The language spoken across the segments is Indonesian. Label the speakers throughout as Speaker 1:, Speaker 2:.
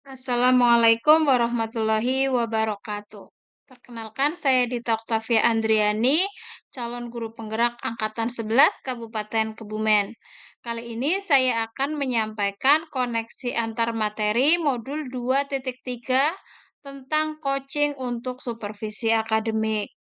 Speaker 1: Assalamualaikum warahmatullahi wabarakatuh. Perkenalkan, saya Dita Oktavia Andriani, calon guru penggerak Angkatan 11 Kabupaten Kebumen. Kali ini saya akan menyampaikan koneksi antar materi modul 2.3 tentang coaching untuk supervisi akademik.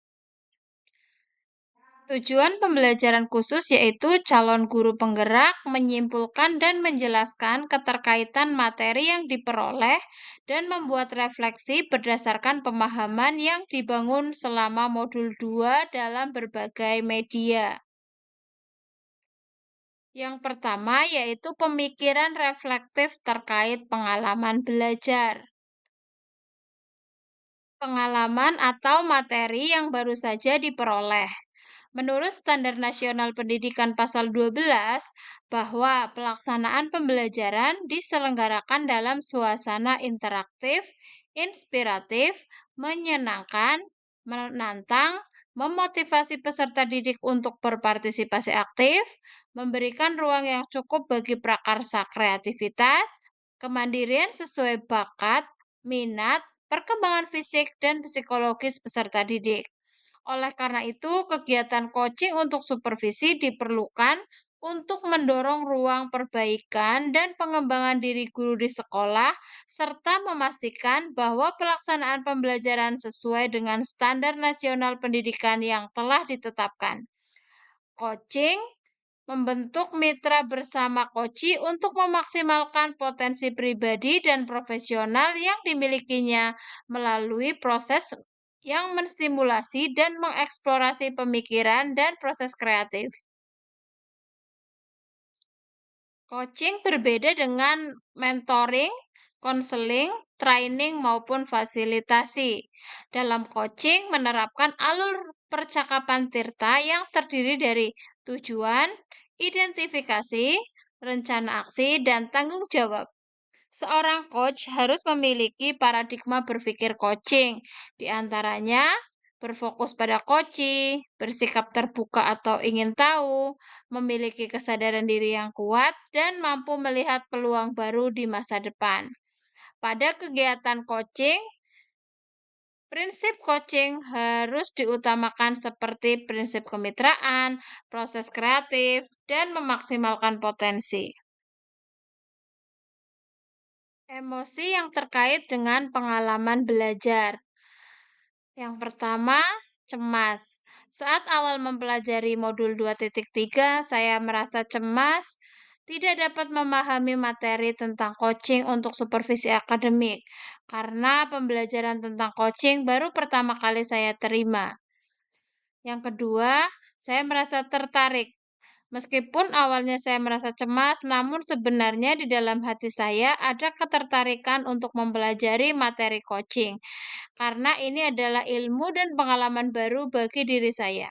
Speaker 1: Tujuan pembelajaran khusus yaitu calon guru penggerak menyimpulkan dan menjelaskan keterkaitan materi yang diperoleh dan membuat refleksi berdasarkan pemahaman yang dibangun selama modul 2 dalam berbagai media. Yang pertama yaitu pemikiran reflektif terkait pengalaman belajar. Pengalaman atau materi yang baru saja diperoleh. Menurut Standar Nasional Pendidikan Pasal 12, bahwa pelaksanaan pembelajaran diselenggarakan dalam suasana interaktif, inspiratif, menyenangkan, menantang, memotivasi peserta didik untuk berpartisipasi aktif, memberikan ruang yang cukup bagi prakarsa kreativitas, kemandirian sesuai bakat, minat, perkembangan fisik, dan psikologis peserta didik. Oleh karena itu, kegiatan coaching untuk supervisi diperlukan untuk mendorong ruang perbaikan dan pengembangan diri guru di sekolah, serta memastikan bahwa pelaksanaan pembelajaran sesuai dengan standar nasional pendidikan yang telah ditetapkan. Coaching membentuk mitra bersama koci untuk memaksimalkan potensi pribadi dan profesional yang dimilikinya melalui proses yang menstimulasi dan mengeksplorasi pemikiran dan proses kreatif. Coaching berbeda dengan mentoring, konseling, training, maupun fasilitasi. Dalam coaching menerapkan alur percakapan tirta yang terdiri dari tujuan, identifikasi, rencana aksi, dan tanggung jawab. Seorang coach harus memiliki paradigma berpikir coaching, di antaranya berfokus pada coaching, bersikap terbuka atau ingin tahu, memiliki kesadaran diri yang kuat, dan mampu melihat peluang baru di masa depan. Pada kegiatan coaching, prinsip coaching harus diutamakan seperti prinsip kemitraan, proses kreatif, dan memaksimalkan potensi. Emosi yang terkait dengan pengalaman belajar. Yang pertama, cemas. Saat awal mempelajari modul 2.3, saya merasa cemas, tidak dapat memahami materi tentang coaching untuk supervisi akademik, karena pembelajaran tentang coaching baru pertama kali saya terima. Yang kedua, saya merasa tertarik. Meskipun awalnya saya merasa cemas, namun sebenarnya di dalam hati saya ada ketertarikan untuk mempelajari materi coaching, karena ini adalah ilmu dan pengalaman baru bagi diri saya.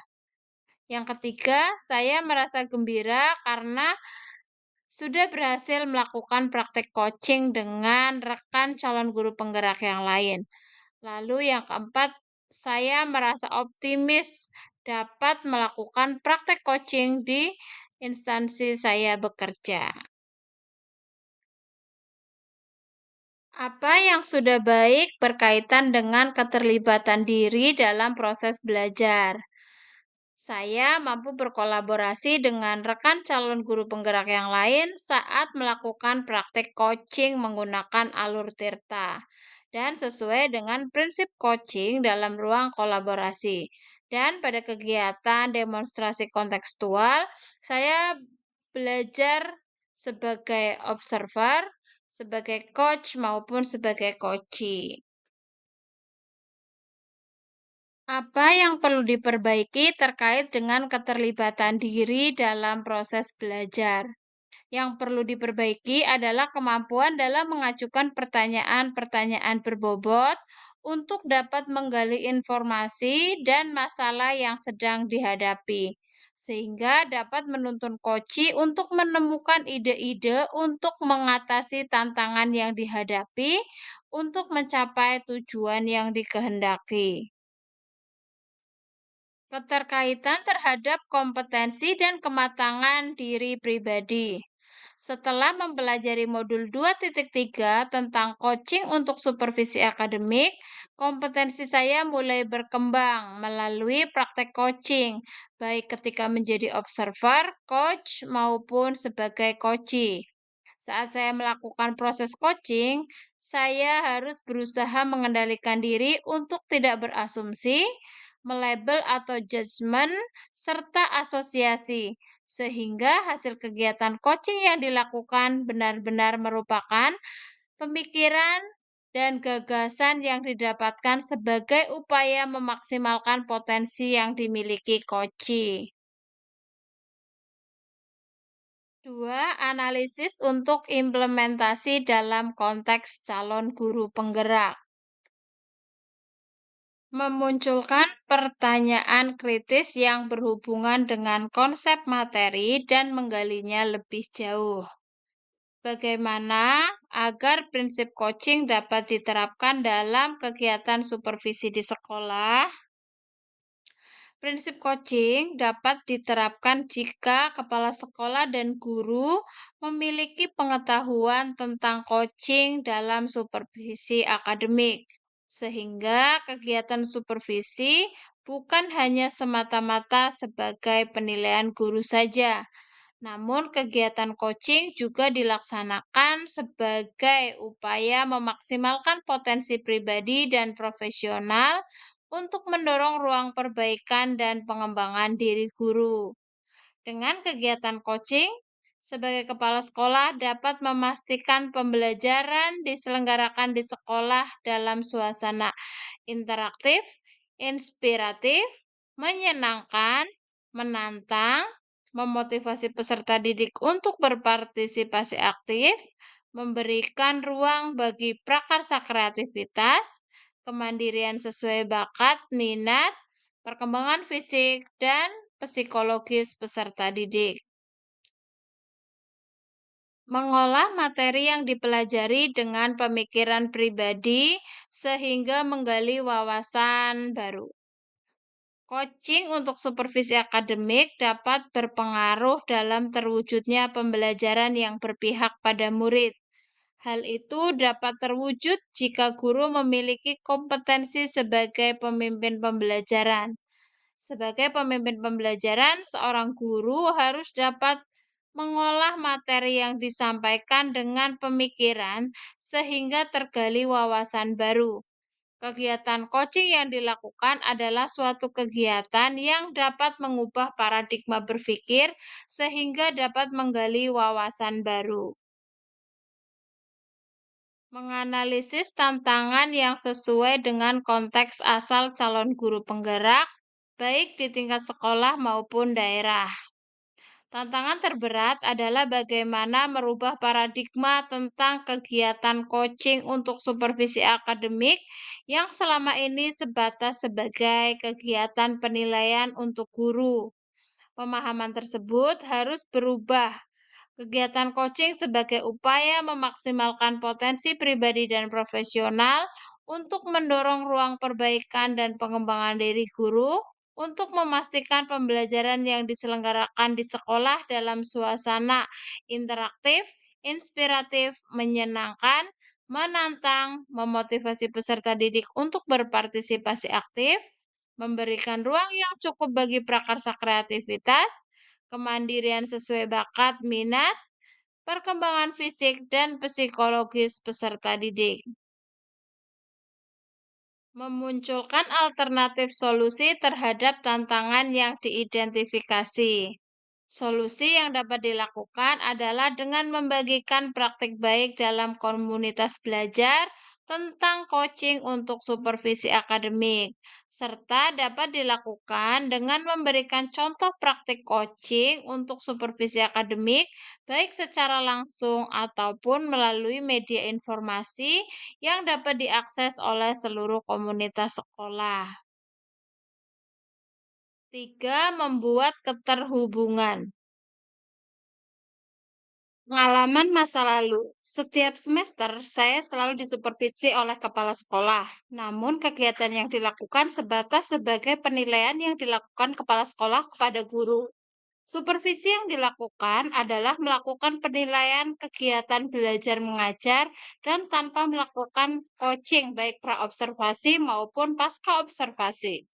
Speaker 1: Yang ketiga, saya merasa gembira karena sudah berhasil melakukan praktek coaching dengan rekan calon guru penggerak yang lain. Lalu yang keempat, saya merasa optimis dapat melakukan praktek coaching di instansi saya bekerja. Apa yang sudah baik berkaitan dengan keterlibatan diri dalam proses belajar? Saya mampu berkolaborasi dengan rekan calon guru penggerak yang lain saat melakukan praktek coaching menggunakan alur tirta dan sesuai dengan prinsip coaching dalam ruang kolaborasi. Dan pada kegiatan demonstrasi kontekstual, saya belajar sebagai observer, sebagai coach maupun sebagai coachee. Apa yang perlu diperbaiki terkait dengan keterlibatan diri dalam proses belajar? Yang perlu diperbaiki adalah kemampuan dalam mengajukan pertanyaan-pertanyaan berbobot untuk dapat menggali informasi dan masalah yang sedang dihadapi, sehingga dapat menuntun koci untuk menemukan ide-ide untuk mengatasi tantangan yang dihadapi untuk mencapai tujuan yang dikehendaki. Keterkaitan terhadap kompetensi dan kematangan diri pribadi. Setelah mempelajari modul 2.3 tentang coaching untuk supervisi akademik, kompetensi saya mulai berkembang melalui praktek coaching, baik ketika menjadi observer, coach, maupun sebagai coachee. Saat saya melakukan proses coaching, saya harus berusaha mengendalikan diri untuk tidak berasumsi, melabel atau judgement, serta asosiasi, sehingga hasil kegiatan coaching yang dilakukan benar-benar merupakan pemikiran dan gagasan yang didapatkan sebagai upaya memaksimalkan potensi yang dimiliki coachee. 2. Analisis untuk implementasi dalam konteks calon guru penggerak. Memunculkan pertanyaan kritis yang berhubungan dengan konsep materi dan menggalinya lebih jauh. Bagaimana agar prinsip coaching dapat diterapkan dalam kegiatan supervisi di sekolah? Prinsip coaching dapat diterapkan jika kepala sekolah dan guru memiliki pengetahuan tentang coaching dalam supervisi akademik, sehingga kegiatan supervisi bukan hanya semata-mata sebagai penilaian guru saja, namun kegiatan coaching juga dilaksanakan sebagai upaya memaksimalkan potensi pribadi dan profesional untuk mendorong ruang perbaikan dan pengembangan diri guru. Dengan kegiatan coaching, sebagai kepala sekolah dapat memastikan pembelajaran diselenggarakan di sekolah dalam suasana interaktif, inspiratif, menyenangkan, menantang, memotivasi peserta didik untuk berpartisipasi aktif, memberikan ruang bagi prakarsa kreativitas, kemandirian sesuai bakat, minat, perkembangan fisik, dan psikologis peserta didik. Mengolah materi yang dipelajari dengan pemikiran pribadi sehingga menggali wawasan baru. Coaching untuk supervisi akademik dapat berpengaruh dalam terwujudnya pembelajaran yang berpihak pada murid. Hal itu dapat terwujud jika guru memiliki kompetensi sebagai pemimpin pembelajaran. Sebagai pemimpin pembelajaran, seorang guru harus dapat mengolah materi yang disampaikan dengan pemikiran sehingga tergali wawasan baru. Kegiatan coaching yang dilakukan adalah suatu kegiatan yang dapat mengubah paradigma berpikir sehingga dapat menggali wawasan baru. Menganalisis tantangan yang sesuai dengan konteks asal calon guru penggerak, baik di tingkat sekolah maupun daerah. Tantangan terberat adalah bagaimana merubah paradigma tentang kegiatan coaching untuk supervisi akademik yang selama ini sebatas sebagai kegiatan penilaian untuk guru. Pemahaman tersebut harus berubah. Kegiatan coaching sebagai upaya memaksimalkan potensi pribadi dan profesional untuk mendorong ruang perbaikan dan pengembangan diri guru, untuk memastikan pembelajaran yang diselenggarakan di sekolah dalam suasana interaktif, inspiratif, menyenangkan, menantang, memotivasi peserta didik untuk berpartisipasi aktif, memberikan ruang yang cukup bagi prakarsa kreativitas, kemandirian sesuai bakat, minat, perkembangan fisik dan psikologis peserta didik. Memunculkan alternatif solusi terhadap tantangan yang diidentifikasi. Solusi yang dapat dilakukan adalah dengan membagikan praktik baik dalam komunitas belajar tentang coaching untuk supervisi akademik, serta dapat dilakukan dengan memberikan contoh praktik coaching untuk supervisi akademik, baik secara langsung ataupun melalui media informasi yang dapat diakses oleh seluruh komunitas sekolah. 3. Membuat keterhubungan. Pengalaman masa lalu. Setiap semester, saya selalu disupervisi oleh kepala sekolah. Namun, kegiatan yang dilakukan sebatas sebagai penilaian yang dilakukan kepala sekolah kepada guru. Supervisi yang dilakukan adalah melakukan penilaian kegiatan belajar mengajar dan tanpa melakukan coaching baik praobservasi maupun pasca observasi.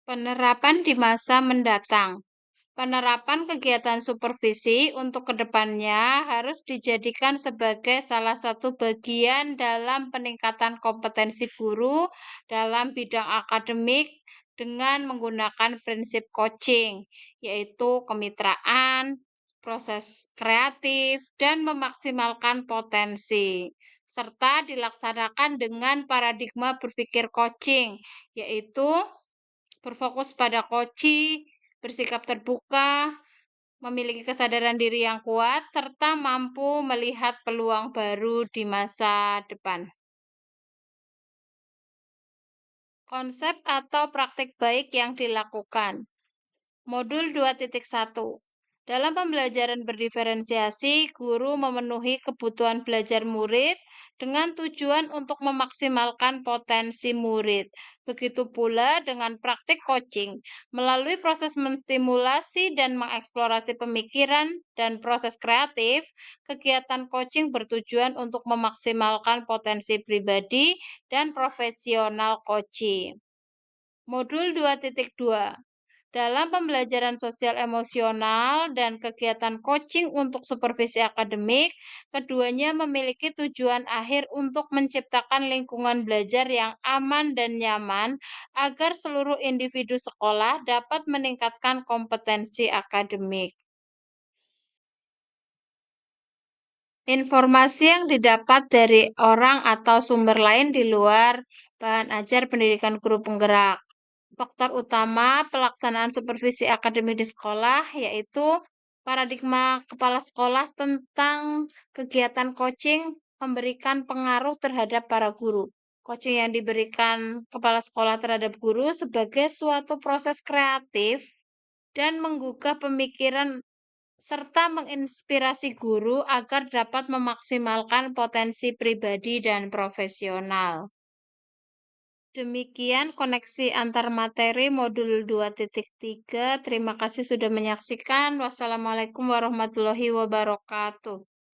Speaker 1: Penerapan di masa mendatang. Penerapan kegiatan supervisi untuk kedepannya harus dijadikan sebagai salah satu bagian dalam peningkatan kompetensi guru dalam bidang akademik dengan menggunakan prinsip coaching, yaitu kemitraan, proses kreatif, dan memaksimalkan potensi, serta dilaksanakan dengan paradigma berpikir coaching, yaitu berfokus pada koci, bersikap terbuka, memiliki kesadaran diri yang kuat, serta mampu melihat peluang baru di masa depan. Konsep atau praktik baik yang dilakukan. Modul 2.1. Dalam pembelajaran berdiferensiasi, guru memenuhi kebutuhan belajar murid dengan tujuan untuk memaksimalkan potensi murid. Begitu pula dengan praktik coaching, melalui proses menstimulasi dan mengeksplorasi pemikiran dan proses kreatif, kegiatan coaching bertujuan untuk memaksimalkan potensi pribadi dan profesional coaching. Modul 2.2. Dalam pembelajaran sosial emosional dan kegiatan coaching untuk supervisi akademik, keduanya memiliki tujuan akhir untuk menciptakan lingkungan belajar yang aman dan nyaman agar seluruh individu sekolah dapat meningkatkan kompetensi akademik. Informasi yang didapat dari orang atau sumber lain di luar bahan ajar pendidikan guru penggerak. Faktor utama pelaksanaan supervisi akademik di sekolah yaitu paradigma kepala sekolah tentang kegiatan coaching memberikan pengaruh terhadap para guru. Coaching yang diberikan kepala sekolah terhadap guru sebagai suatu proses kreatif dan menggugah pemikiran serta menginspirasi guru agar dapat memaksimalkan potensi pribadi dan profesional. Demikian koneksi antar materi modul 2.3. Terima kasih sudah menyaksikan. Wassalamualaikum warahmatullahi wabarakatuh.